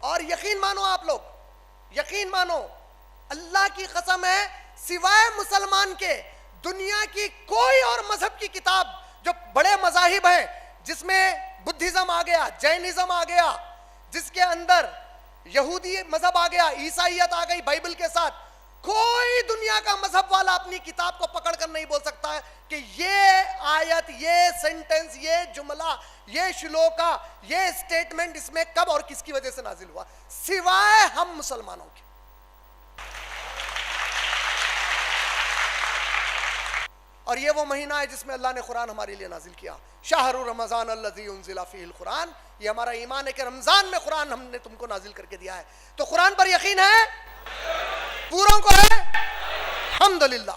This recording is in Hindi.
और यकीन मानो, आप लोग यकीन मानो, अल्लाह की कसम है, सिवाय मुसलमान के दुनिया की कोई और मजहब की किताब, जो बड़े मजाहिब हैं जिसमें बुद्धिज्म आ गया, जैनिज्म आ गया, जिसके अंदर यहूदी मजहब आ गया, ईसाइयत आ गई बाइबल के साथ, कोई दुनिया का मजहब वाला अपनी किताब को पकड़कर नहीं बोल सकता है कि ये आयत, ये सेंटेंस, ये जुमला, ये श्लोका, ये स्टेटमेंट इसमें कब और किसकी वजह से नाजिल हुआ, सिवाय हम मुसलमानों के। और ये वो महीना है जिसमें अल्लाह ने कुरान हमारे लिए नाजिल किया, शाहरु रमजान अल्लज़ी उन्ज़िला फ़ीहिल कुरान। ये हमारा ईमान है कि रमजान में कुरान हमने तुमको नाजिल करके दिया है। तो कुरान पर यकीन है, पूरों को है, अल्हम्दुलिल्लाह।